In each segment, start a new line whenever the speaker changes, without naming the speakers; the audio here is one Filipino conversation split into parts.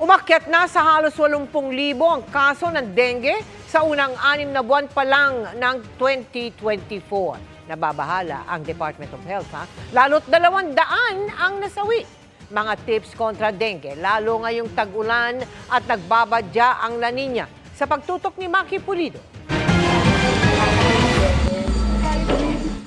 Umakyat na sa halos 80,000 ang kaso ng dengue sa unang 6 na buwan pa lang ng 2024. Nababahala ang Department of Health, lalo't 200 ang nasawi. Mga tips kontra dengue, lalo ngayong tag-ulan at nagbabadya ang La Nina. Sa pagtutok ni Maki Pulido.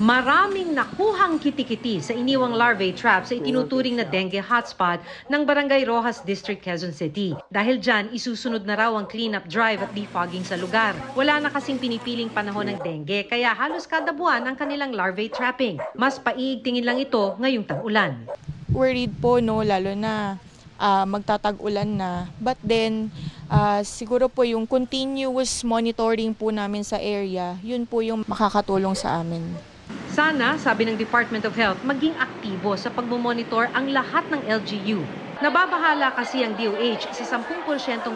Maraming nakuhang kitikiti sa iniwang larvae trap sa itinuturing na dengue hotspot ng Barangay Rojas District, Quezon City. Dahil dyan, isusunod na raw ang cleanup drive at defogging sa lugar. Wala na kasing pinipiling panahon ng dengue, kaya halos kada buwan ang kanilang larvae trapping. Mas paiigtingin lang ito ngayong tag-ulan.
Worried po, no, lalo na magtatag-ulan na. But then, siguro po yung continuous monitoring po namin sa area, yun po yung makakatulong sa amin.
Sana, sabi ng Department of Health, maging aktibo sa pagmomonitor ang lahat ng LGU. Nababahala kasi ang DOH sa 10%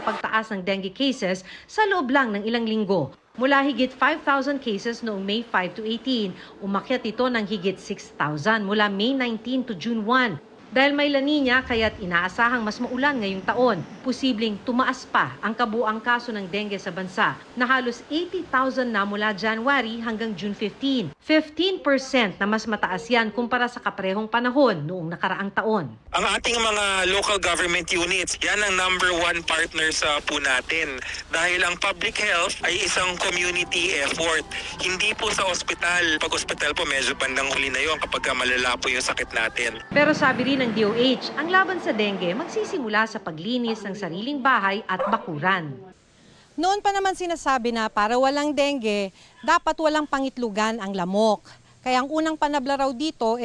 pagtaas ng dengue cases sa loob lang ng ilang linggo. Mula higit 5,000 cases noong May 5 to 18, umakyat ito ng higit 6,000 mula May 19 to June 1. Dahil may La Nina, kaya't inaasahang mas maulan ngayong taon. Posibleng tumaas pa ang kabuang kaso ng dengue sa bansa na halos 80,000 na mula January hanggang June 15. 15% na mas mataas yan kumpara sa kaparehong panahon noong nakaraang taon.
Ang ating mga local government units, yan ang #1 partner sa po natin. Dahil ang public health ay isang community effort. Hindi po sa ospital. Pag ospital po, medyo bandang huli na yun kapag malala po yung sakit natin.
Pero sabi rin ng DOH, ang laban sa dengue magsisimula sa paglinis ng sariling bahay at bakuran.
Noon pa naman sinasabi na para walang dengue, dapat walang pangitlugan ang lamok. Kaya ang unang panabla raw dito,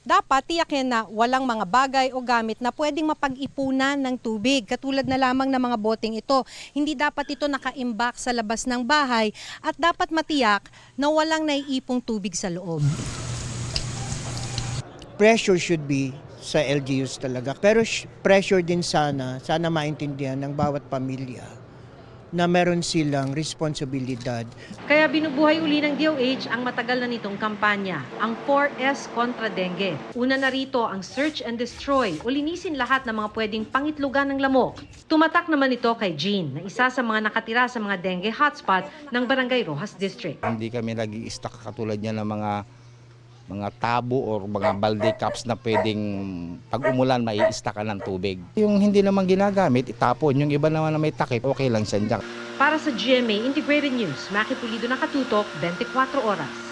dapat tiyakin na walang mga bagay o gamit na pwedeng mapag-ipunan ng tubig. Katulad na lamang ng mga boteng ito. Hindi dapat ito nakaimbak sa labas ng bahay at dapat matiyak na walang naiipong tubig sa loob.
Pressure should be sa LGUs talaga. Pero pressure din sana maintindihan ng bawat pamilya na meron silang responsibilidad.
Kaya binubuhay uli ng DOH ang matagal na nitong kampanya, ang 4S kontra dengue. Una na rito ang search and destroy o linisin lahat ng mga pwedeng pangitlugan ng lamok. Tumatak naman ito kay Jean, na isa sa mga nakatira sa mga dengue hotspot ng Barangay Rojas District.
Hindi kami nag-i-stock katulad niya ng mga tabo or mga balde cups na pwedeng pag umulan mai-stockan ng tubig. Yung hindi naman ginagamit, itapon. Yung iba naman na may takip, okay lang siya dyan.
Para sa GMA Integrated News, Maki Pulido, nakatutok, 24 oras.